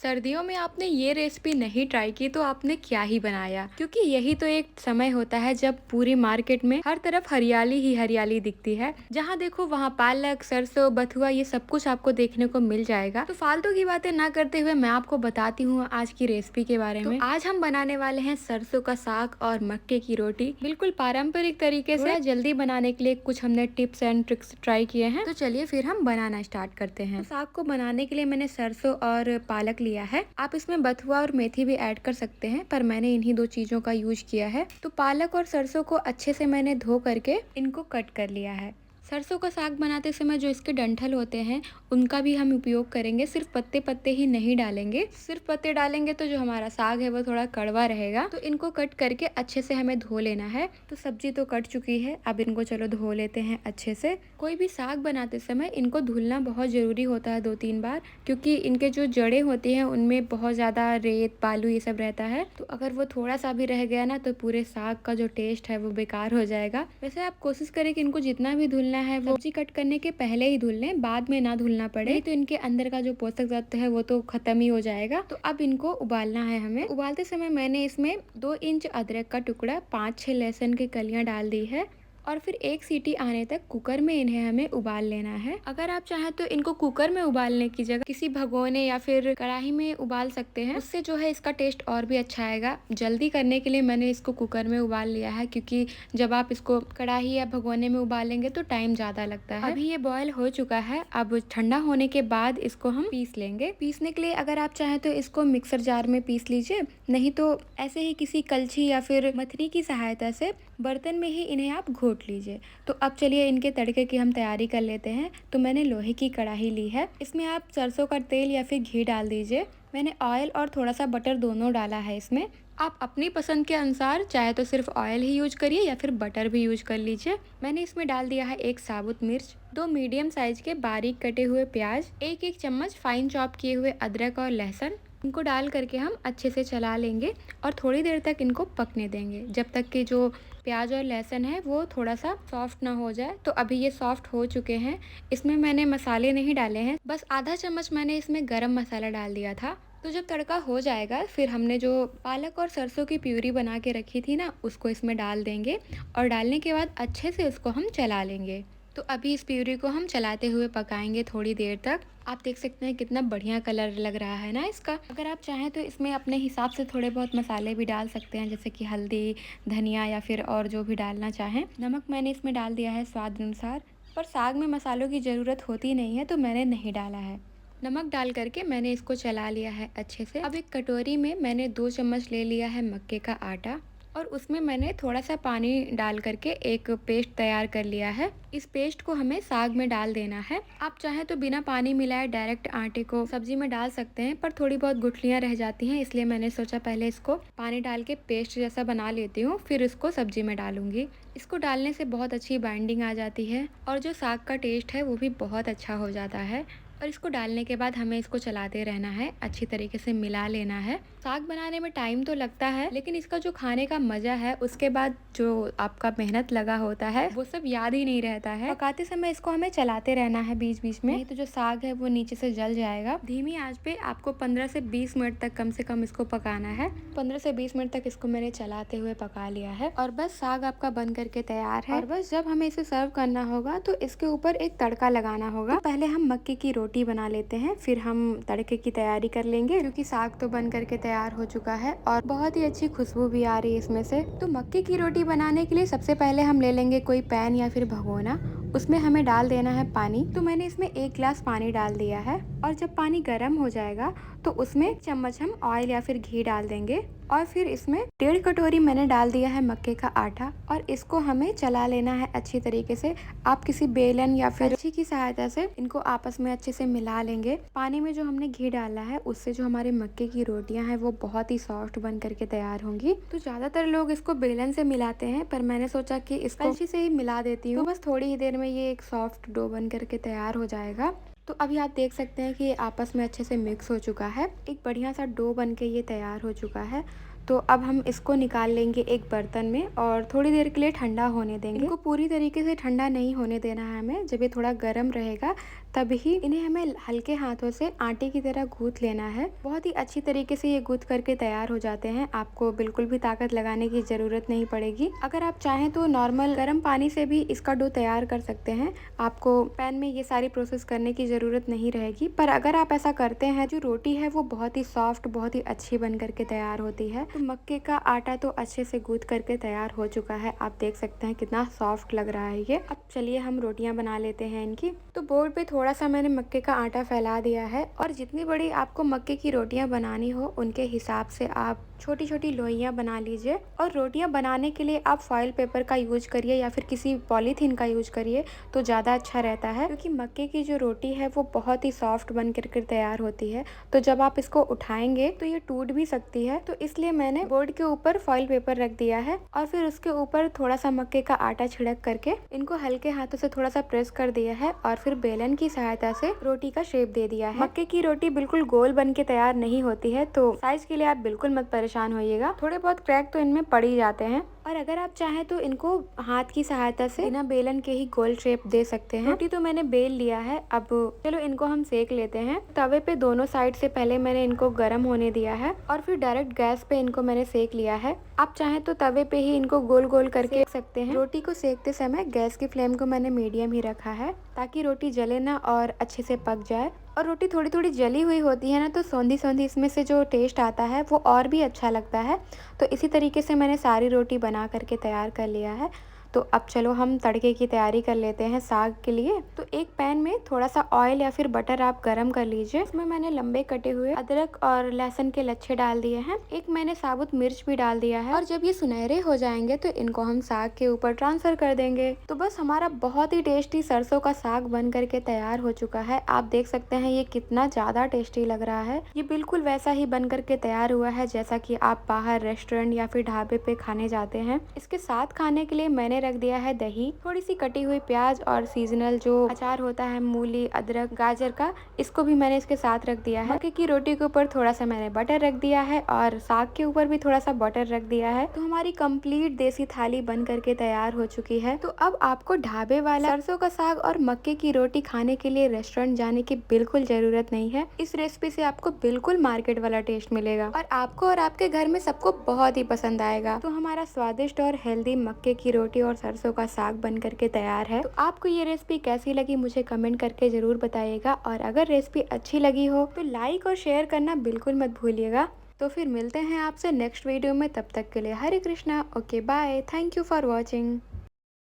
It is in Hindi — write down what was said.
सर्दियों में आपने ये रेसिपी नहीं ट्राई की तो आपने क्या ही बनाया, क्योंकि यही तो एक समय होता है जब पूरी मार्केट में हर तरफ हरियाली ही हरियाली दिखती है। जहाँ देखो वहाँ पालक, सरसों, बथुआ ये सब कुछ आपको देखने को मिल जाएगा। तो फालतू की बातें ना करते हुए मैं आपको बताती हूँ आज की रेसिपी के बारे में। आज हम बनाने वाले हैं सरसों का साग और मक्के की रोटी, बिल्कुल पारंपरिक तरीके से। जल्दी बनाने के लिए कुछ हमने टिप्स एंड ट्रिक्स ट्राई किए हैं। तो चलिए फिर हम बनाना स्टार्ट करते हैं। तो साग को बनाने के लिए मैंने सरसों और पालक लिया है। आप इसमें बथुआ और मेथी भी ऐड कर सकते हैं, पर मैंने इन्हीं दो चीजों का यूज किया है। तो पालक और सरसों को अच्छे से मैंने धो करके इनको कट कर लिया है। सरसों का साग बनाते समय जो इसके डंठल होते हैं उनका भी हम उपयोग करेंगे, सिर्फ पत्ते पत्ते ही नहीं डालेंगे। सिर्फ पत्ते डालेंगे तो जो हमारा साग है वो थोड़ा कड़वा रहेगा। तो इनको कट करके अच्छे से हमें धो लेना है। तो सब्जी तो कट चुकी है, अब इनको चलो धो लेते हैं अच्छे से। कोई भी साग बनाते समय इनको धुलना बहुत जरूरी होता है 2-3 बार, क्योंकि इनके जो जड़ें होती हैं उनमें बहुत ज्यादा रेत बालू ये सब रहता है। तो अगर वो थोड़ा सा भी रह गया ना तो पूरे साग का जो टेस्ट है वो बेकार हो जाएगा। वैसे आप कोशिश करें कि इनको जितना भी धुलना है वो सब्जी कट करने के पहले ही धुल लें, बाद में ना धुलना पड़े, नहीं तो इनके अंदर का जो पोषक तत्व है वो तो खत्म ही हो जाएगा। तो अब इनको उबालना है हमें। उबालते समय मैंने इसमें 2 इंच अदरक का टुकड़ा, 5-6 लहसुन की कलियां डाल दी है और फिर 1 सीटी आने तक कुकर में इन्हें हमें उबाल लेना है। अगर आप चाहें तो इनको कुकर में उबालने की जगह किसी भगोने या फिर कढ़ाई में उबाल सकते हैं, उससे जो है इसका टेस्ट और भी अच्छा आएगा। जल्दी करने के लिए मैंने इसको कुकर में उबाल लिया है, क्योंकि जब आप इसको कढ़ाई या भगोने में उबालेंगे तो टाइम ज्यादा लगता है। अभी ये बॉयल हो चुका है। अब ठंडा होने के बाद इसको हम पीस लेंगे। पीसने के लिए अगर आप चाहें तो इसको मिक्सर जार में पीस लीजिए, नहीं तो ऐसे ही किसी कलछी या फिर मथनी की सहायता से बर्तन में ही इन्हें आप घोट लीजिए। तो अब चलिए इनके तड़के की हम तैयारी कर लेते हैं। तो मैंने लोहे की कढ़ाई ली है, इसमें आप सरसों का तेल या फिर घी डाल दीजिए। मैंने ऑयल और थोड़ा सा बटर दोनों डाला है इसमें। आप अपनी पसंद के अनुसार चाहे तो सिर्फ ऑयल ही यूज करिए या फिर बटर भी यूज कर लीजिए। मैंने इसमें डाल दिया है 1 साबुत मिर्च, 2 मीडियम साइज के बारीक कटे हुए प्याज, 1-1 चम्मच फाइन चॉप किए हुए अदरक और लहसुन। इनको डाल करके हम अच्छे से चला लेंगे और थोड़ी देर तक इनको पकने देंगे, जब तक कि जो प्याज और लहसुन है वो थोड़ा सा सॉफ्ट ना हो जाए। तो अभी ये सॉफ्ट हो चुके हैं। इसमें मैंने मसाले नहीं डाले हैं, बस आधा चम्मच मैंने इसमें गरम मसाला डाल दिया था। तो जब तड़का हो जाएगा फिर हमने जो पालक और सरसों की प्यूरी बना के रखी थी ना उसको इसमें डाल देंगे और डालने के बाद अच्छे से उसको हम चला लेंगे। तो अभी इस प्यूरी को हम चलाते हुए पकाएंगे थोड़ी देर तक। आप देख सकते हैं कितना बढ़िया कलर लग रहा है ना इसका। अगर आप चाहें तो इसमें अपने हिसाब से थोड़े बहुत मसाले भी डाल सकते हैं, जैसे कि हल्दी, धनिया या फिर और जो भी डालना चाहें। नमक मैंने इसमें डाल दिया है स्वाद अनुसार, पर साग में मसालों की ज़रूरत होती नहीं है तो मैंने नहीं डाला है। नमक डाल करके मैंने इसको चला लिया है अच्छे से। अब एक कटोरी में मैंने 2 चम्मच ले लिया है मक्के का आटा और उसमें मैंने थोड़ा सा पानी डाल करके एक पेस्ट तैयार कर लिया है। इस पेस्ट को हमें साग में डाल देना है। आप चाहें तो बिना पानी मिलाए डायरेक्ट आटे को सब्जी में डाल सकते हैं, पर थोड़ी बहुत गुठलियां रह जाती हैं, इसलिए मैंने सोचा पहले इसको पानी डाल के पेस्ट जैसा बना लेती हूँ, फिर इसको सब्जी में डालूंगी। इसको डालने से बहुत अच्छी बाइंडिंग आ जाती है और जो साग का टेस्ट है वो भी बहुत अच्छा हो जाता है। और इसको डालने के बाद हमें इसको चलाते रहना है, अच्छी तरीके से मिला लेना है। साग बनाने में टाइम तो लगता है, लेकिन इसका जो खाने का मजा है उसके बाद जो आपका मेहनत लगा होता है वो सब याद ही नहीं रहता है। पकाते समय इसको हमें चलाते रहना है बीच बीच में, नहीं तो जो साग है वो नीचे से जल जाएगा। धीमी आंच पे आपको 15 से 20 मिनट तक कम से कम इसको पकाना है। 15 से 20 मिनट तक इसको मैंने चलाते हुए पका लिया है और बस साग आपका बन करके तैयार है। और बस जब हमें इसे सर्व करना होगा तो इसके ऊपर एक तड़का लगाना होगा। तो पहले हम मक्के की रोटी बना लेते हैं, फिर हम तड़के की तैयारी कर लेंगे, क्योंकि साग तो बन करके तैयार हो चुका है और बहुत ही अच्छी खुशबू भी आ रही है इसमें से। तो मक्के की रोटी बनाने के लिए सबसे पहले हम ले लेंगे कोई पैन या फिर भगोना, उसमें हमें डाल देना है पानी। तो मैंने इसमें 1 गिलास पानी डाल दिया है और जब पानी गर्म हो जाएगा तो उसमें 1 चम्मच हम ऑयल या फिर घी डाल देंगे और फिर इसमें 1.5 कटोरी मैंने डाल दिया है मक्के का आटा और इसको हमें चला लेना है अच्छी तरीके से। आप किसी बेलन या फिर कलछी की सहायता से इनको आपस में अच्छे से मिला लेंगे। पानी में जो हमने घी डाला है उससे जो हमारे मक्के की रोटियां हैं वो बहुत ही सॉफ्ट बन करके तैयार होंगी। तो ज्यादातर लोग इसको बेलन से मिलाते हैं, पर मैंने सोचा कि इसको कलछी से ही मिला देती हूँ। तो बस थोड़ी ही देर में ये एक सॉफ्ट डो बन करके तैयार हो जाएगा। तो अभी आप देख सकते हैं कि ये आपस में अच्छे से मिक्स हो चुका है, एक बढ़िया सा डो बन के ये तैयार हो चुका है। तो अब हम इसको निकाल लेंगे एक बर्तन में और थोड़ी देर के लिए ठंडा होने देंगे। इनको पूरी तरीके से ठंडा नहीं होने देना है हमें। जब ये थोड़ा गर्म रहेगा तभी इन्हें हमें हल्के हाथों से आटे की तरह गूंथ लेना है। बहुत ही अच्छी तरीके से ये गूंथ करके तैयार हो जाते हैं। आपको बिल्कुल भी ताकत लगाने की जरूरत नहीं पड़ेगी। अगर आप चाहें तो नॉर्मल गर्म पानी से भी इसका डो तैयार कर सकते हैं। आपको पैन में ये सारी प्रोसेस करने की जरूरत नहीं रहेगी। पर अगर आप ऐसा करते हैं, जो रोटी है वो बहुत ही सॉफ्ट, बहुत ही अच्छी बन करके तैयार होती है। तो मक्के का आटा तो अच्छे से गूंथ करके तैयार हो चुका है। आप देख सकते हैं कितना सॉफ्ट लग रहा है ये। अब चलिए हम रोटियां बना लेते हैं इनकी। तो बोर्ड पे थोड़ा सा मैंने मक्के का आटा फैला दिया है और जितनी बड़ी आपको मक्के की रोटियां बनानी हो उनके हिसाब से आप छोटी छोटी लोइयां बना लीजिए। और रोटियां बनाने के लिए आप फॉइल पेपर का यूज करिए या फिर किसी पॉलीथीन का यूज करिए तो ज़्यादा अच्छा रहता है, क्योंकि मक्के की जो रोटी है वो बहुत ही सॉफ्ट बन करके तैयार होती है। तो जब आप इसको उठाएंगे तो ये टूट भी सकती है। तो इसलिए मैंने बोर्ड के ऊपर फॉइल पेपर रख दिया है और फिर उसके ऊपर थोड़ा सा मक्के का आटा छिड़क करके इनको हल्के हाथों से थोड़ा सा प्रेस कर दिया है और फिर बेलन की सहायता से रोटी का शेप दे दिया है। मक्के की रोटी बिल्कुल गोल बन के तैयार नहीं होती है, तो साइज के लिए आप बिल्कुल मत परेशान होइएगा। थोड़े बहुत क्रैक तो इनमें पड़ ही जाते हैं और अगर आप चाहें तो इनको हाथ की सहायता से बिना बेलन के ही गोल शेप दे सकते हैं। रोटी तो मैंने बेल लिया है। अब चलो इनको हम सेक लेते हैं। तवे पे दोनों साइड से पहले मैंने इनको गर्म होने दिया है और फिर डायरेक्ट गैस पे इनको मैंने सेक लिया है। आप चाहें तो तवे पे ही इनको गोल गोल करके सेक सकते हैं। रोटी को सेकते समय गैस की फ्लेम को मैंने मीडियम ही रखा है ताकि रोटी जले ना और अच्छे से पक जाए। और रोटी थोड़ी थोड़ी जली हुई होती है ना, तो सौंधी सौंधी इसमें से जो टेस्ट आता है वो और भी अच्छा लगता है। तो इसी तरीके से मैंने सारी रोटी बना करके तैयार कर लिया है। तो अब चलो हम तड़के की तैयारी कर लेते हैं साग के लिए। तो एक पैन में थोड़ा सा ऑयल या फिर बटर आप गरम कर लीजिए। इसमें मैंने लंबे कटे हुए अदरक और लहसुन के लच्छे डाल दिए हैं। एक मैंने साबुत मिर्च भी डाल दिया है और जब ये सुनहरे हो जाएंगे तो इनको हम साग के ऊपर ट्रांसफर कर देंगे। तो बस हमारा बहुत ही टेस्टी सरसों का साग बन करके तैयार हो चुका है। आप देख सकते हैं ये कितना ज्यादा टेस्टी लग रहा है। ये बिल्कुल वैसा ही बन करके तैयार हुआ है जैसा कि आप बाहर रेस्टोरेंट या फिर ढाबे पे खाने जाते हैं। इसके साथ खाने के लिए मैंने रख दिया है दही, थोड़ी सी कटी हुई प्याज और सीजनल जो अचार होता है मूली, अदरक, गाजर का, इसको भी मैंने इसके साथ रख दिया है। मक्के की रोटी के ऊपर थोड़ा सा मैंने बटर रख दिया है और साग के ऊपर भी थोड़ा सा बटर रख दिया है। तो हमारी कंप्लीट देसी थाली बन करके तैयार हो चुकी है। तो अब आपको ढाबे वाला सरसों का साग और मक्के की रोटी खाने के लिए रेस्टोरेंट जाने की बिल्कुल जरूरत नहीं है। इस रेसिपी से आपको बिल्कुल मार्केट वाला टेस्ट मिलेगा और आपको और आपके घर में सबको बहुत ही पसंद आएगा। तो हमारा स्वादिष्ट और हेल्दी मक्के की रोटी और सरसों का साग बन करके तैयार है। तो आपको ये रेसिपी कैसी लगी मुझे कमेंट करके जरूर बताइएगा और अगर रेसिपी अच्छी लगी हो तो लाइक और शेयर करना बिल्कुल मत भूलिएगा। तो फिर मिलते हैं आपसे नेक्स्ट वीडियो में। तब तक के लिए Hare Krishna. Okay bye. Thank you for watching.